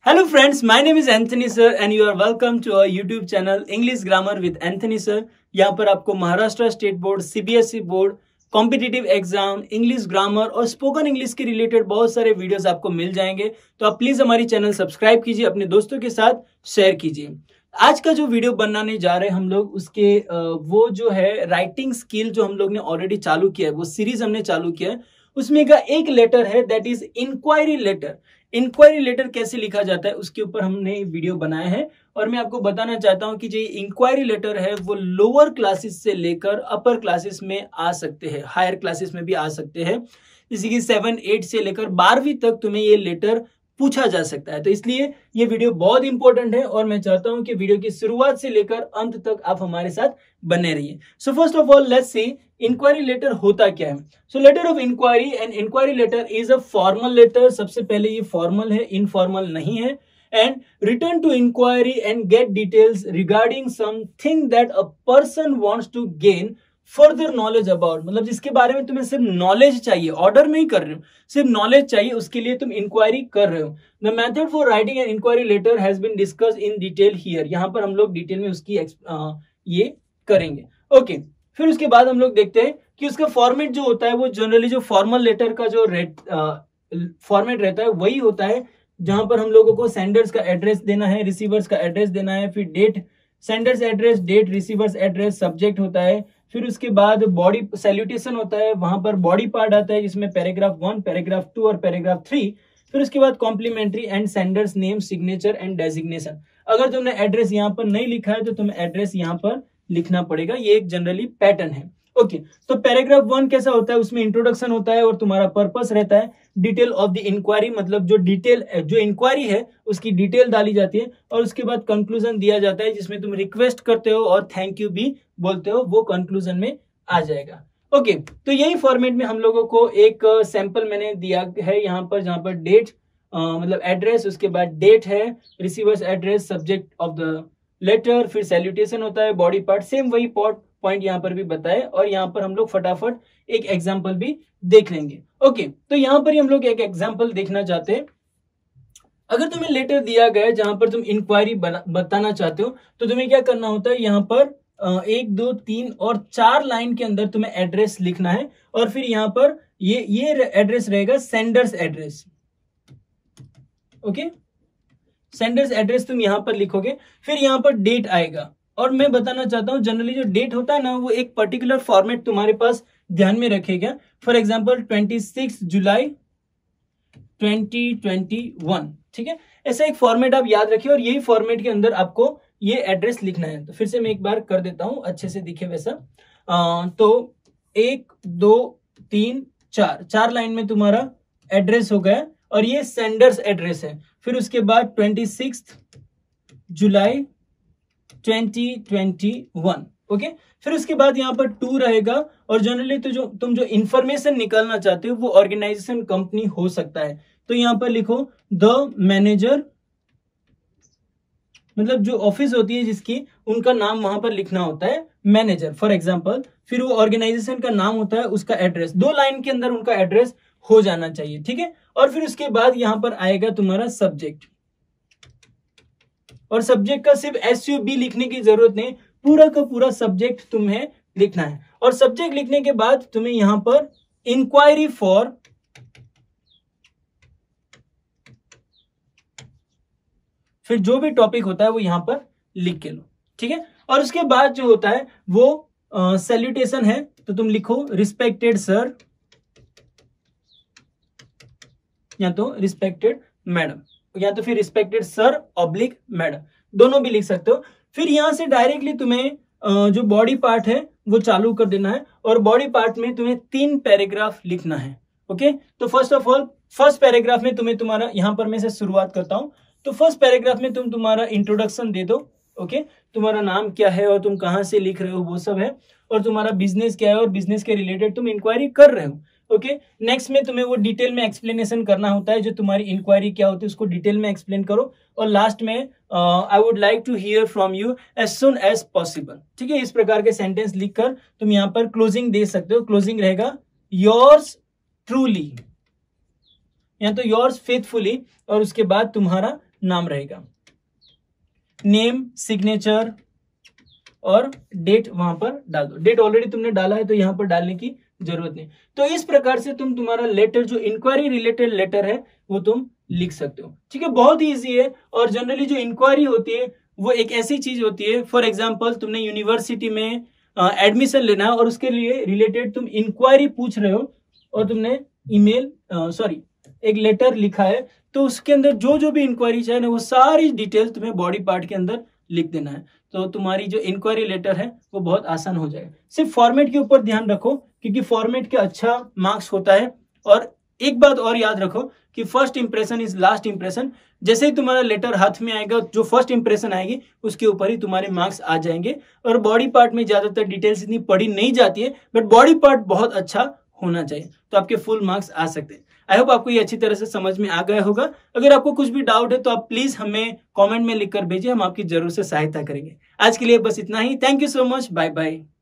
Hello friends, my name is Anthony sir and you are welcome to our YouTube channel English Grammar with Anthony sir। यहाँ पर आपको Maharashtra state board, CBSE board, competitive exam, English grammar और spoken English के related बहुत सारे videos आपको मिल जाएंगे। तो आप प्लीज हमारी चैनल सब्सक्राइब कीजिए, अपने दोस्तों के साथ शेयर कीजिए। आज का जो वीडियो बनाने जा रहे हैं हम लोग उसके वो जो है राइटिंग स्किल जो हम लोग ने ऑलरेडी चालू किया है, वो सीरीज हमने चालू किया है। उसमें का एक लेटर है that is enquiry letter. Enquiry letter कैसे लिखा जाता है उसके ऊपर हमने वीडियो बनाया है और मैं आपको बताना चाहता हूं कि जो इंक्वायरी लेटर है वो लोअर क्लासेस से लेकर अपर क्लासेस में आ सकते हैं, हायर क्लासेस में भी आ सकते हैं। जैसे कि 7, 8 से लेकर 12वीं तक तुम्हें ये लेटर पूछा जा सकता है। तो इसलिए ये वीडियो बहुत इंपॉर्टेंट है और मैं चाहता हूं कि वीडियो की शुरुआत से लेकर अंत तक आप हमारे साथ बने रहिए। So first of all let's see inquiry letter होता क्या है। So letter of inquiry and inquiry letter is a formal letter. सबसे पहले ये फॉर्मल है, इनफॉर्मल नहीं है। And return to inquiry and get details regarding something that a person wants to gain further knowledge about, मतलब जिसके बारे में तुम्हें सिर्फ नॉलेज चाहिए, ऑर्डर नहीं कर रहे हो, सिर्फ नॉलेज चाहिए, उसके लिए तुम इंक्वायरी कर रहे हो। The method for writing an enquiry letter has been discussed in detail here. यहाँ पर हम लोग डिटेल में उसकी ये करेंगे। ओके, फिर उसके बाद हम लोग देखते हैं कि उसका फॉर्मेट जो होता है वो जनरली जो फॉर्मल लेटर का जो फॉर्मेट रहता है वही होता है, जहां पर हम लोगों को सेंडर्स का एड्रेस देना है, रिसीवर्स का एड्रेस देना है, फिर date, sender's address, date, receiver's address, subject होता है, फिर उसके बाद बॉडी सैल्यूटेशन होता है, वहां पर बॉडी पार्ट आता है जिसमें पैराग्राफ 1, पैराग्राफ 2 और पैराग्राफ 3। फिर उसके बाद complimentary and sender's name, signature and designation. अगर तुमने एड्रेस यहाँ पर नहीं लिखा है तो तुम्हें एड्रेस यहाँ पर लिखना पड़ेगा। ये एक जनरली पैटर्न है। ओके, तो पैराग्राफ 1 कैसा होता है, उसमें इंट्रोडक्शन होता है और तुम्हारा पर्पस रहता है डिटेल ऑफ द इंक्वायरी, मतलब जो इंक्वायरी है उसकी डिटेल डाली जाती है और उसके बाद कंक्लूजन दिया जाता है जिसमें तुम रिक्वेस्ट करते हो और थैंक यू भी बोलते हो, वो कंक्लूजन में आ जाएगा। ओके, तो यही फॉर्मेट में हम लोगों को एक सैंपल मैंने दिया है यहाँ पर, जहां पर डेट मतलब एड्रेस, उसके बाद डेट है, receiver's address, subject of the letter, फिर सैल्यूटेशन होता है, बॉडी पार्ट, सेम वही पॉइंट यहाँ पर भी बताए और यहाँ पर हम लोग फटाफट एक एग्जाम्पल भी देख लेंगे। ओके, तो यहाँ पर हम लोग एक एग्जाम्पल देखना चाहते हैं। अगर तुम्हें लेटर दिया गया है जहां पर तुम इंक्वायरी बताना चाहते हो तो तुम्हें क्या करना होता है, यहाँ पर 1, 2, 3 और 4 लाइन के अंदर तुम्हें एड्रेस लिखना है और फिर यहाँ पर ये एड्रेस रहेगा sender's address. Okay, sender's address तुम यहां पर लिखोगे, फिर यहां पर डेट आएगा। और मैं बताना चाहता हूं जनरली जो डेट होता है ना वो एक पर्टिकुलर फॉर्मेट तुम्हारे पास ध्यान में रखेगा। फॉर एग्जांपल 26 जुलाई 2021, ठीक है, ऐसा एक फॉर्मेट आप याद रखिए और यही फॉर्मेट के अंदर आपको ये एड्रेस लिखना है। तो फिर से मैं एक बार कर देता हूं अच्छे से दिखे वैसा। तो 1, 2, 3, 4 लाइन में तुम्हारा एड्रेस हो गया और ये सेंडर्स एड्रेस है। फिर उसके बाद 26 जुलाई 2021। ओके, फिर उसके बाद यहाँ पर 2 रहेगा और जनरली तो तुम जो इंफॉर्मेशन निकालना चाहते हो वो ऑर्गेनाइजेशन, कंपनी हो सकता है। तो यहाँ पर लिखो द मैनेजर, मतलब जो ऑफिस होती है जिसकी, उनका नाम वहां पर लिखना होता है मैनेजर फॉर एग्जांपल। फिर वो ऑर्गेनाइजेशन का नाम होता है, उसका एड्रेस 2 लाइन के अंदर उनका एड्रेस हो जाना चाहिए, ठीक है। और फिर उसके बाद यहां पर आएगा तुम्हारा सब्जेक्ट, और सब्जेक्ट का सिर्फ SUB लिखने की जरूरत नहीं, पूरा का पूरा सब्जेक्ट तुम्हें लिखना है। और सब्जेक्ट लिखने के बाद तुम्हें यहां पर इंक्वायरी फॉर, फिर जो भी टॉपिक होता है वो यहां पर लिख के लो, ठीक है। और उसके बाद जो होता है वो सैल्यूटेशन है, तो तुम लिखो रिस्पेक्टेड सर या तो रिस्पेक्टेड मैडम, या तो फिर रिस्पेक्टेड सर ऑब्लिक मैडम, दोनों भी लिख सकते हो। फिर यहां से डायरेक्टली तुम्हें जो बॉडी पार्ट है वो चालू कर देना है और बॉडी पार्ट में तुम्हें 3 पैराग्राफ लिखना है। ओके, तो first of all first paragraph में तुम्हें तुम्हारा, यहां पर मैं से शुरुआत करता हूं, तो फर्स्ट पैराग्राफ में तुम तुम्हारा इंट्रोडक्शन दे दो। ओके, तुम्हारा नाम क्या है और तुम कहां से लिख रहे हो वो सब है, और तुम्हारा बिजनेस क्या है और बिजनेस के रिलेटेड तुम इंक्वायरी कर रहे हो। ओके, नेक्स्ट में तुम्हें वो डिटेल में एक्सप्लेनेशन करना होता है, जो तुम्हारी इंक्वायरी क्या होती है उसको डिटेल में एक्सप्लेन करो। और लास्ट में I would like to hear from you as soon as possible, ठीक है। इस प्रकार के सेंटेंस लिखकर तुम यहाँ पर क्लोजिंग दे सकते हो। क्लोजिंग रहेगा योर्स ट्रूली या तो योर्स फेथफुली और उसके बाद तुम्हारा नाम रहेगा, नेम, सिग्नेचर और डेट वहां पर डाल दो। डेट ऑलरेडी तुमने डाला है तो यहाँ पर डालने की जरूरत नहीं। तो इस प्रकार से तुम तुम्हारा लेटर जो इंक्वायरी रिलेटेड लेटर है वो तुम लिख सकते हो। ठीक है, बहुत ही ईजी है। और जनरली जो इंक्वायरी होती है वो एक ऐसी चीज होती है, फॉर एग्जाम्पल तुमने यूनिवर्सिटी में एडमिशन लेना है और उसके लिए रिलेटेड तुम इंक्वायरी पूछ रहे हो और तुमने एक लेटर लिखा है, तो उसके अंदर जो जो भी इंक्वायरी चाहिए ना वो सारी डिटेल तुम्हें बॉडी पार्ट के अंदर लिख देना है। तो तुम्हारी जो इंक्वायरी लेटर है वो बहुत आसान हो जाएगा। सिर्फ फॉर्मेट के ऊपर ध्यान रखो क्योंकि फॉर्मेट के अच्छा मार्क्स होता है। और एक बात और याद रखो कि first impression is last impression. जैसे ही तुम्हारा लेटर हाथ में आएगा, जो फर्स्ट इंप्रेशन आएगी उसके ऊपर ही तुम्हारे मार्क्स आ जाएंगे। और बॉडी पार्ट में ज्यादातर डिटेल्स इतनी पढ़ी नहीं जाती है, बट बॉडी पार्ट बहुत अच्छा होना चाहिए तो आपके फुल मार्क्स आ सकते हैं। आई होप आपको ये अच्छी तरह से समझ में आ गया होगा। अगर आपको कुछ भी डाउट है तो आप प्लीज हमें कमेंट में लिखकर भेजिए, हम आपकी जरूर से सहायता करेंगे। आज के लिए बस इतना ही। Thank you so much, bye bye.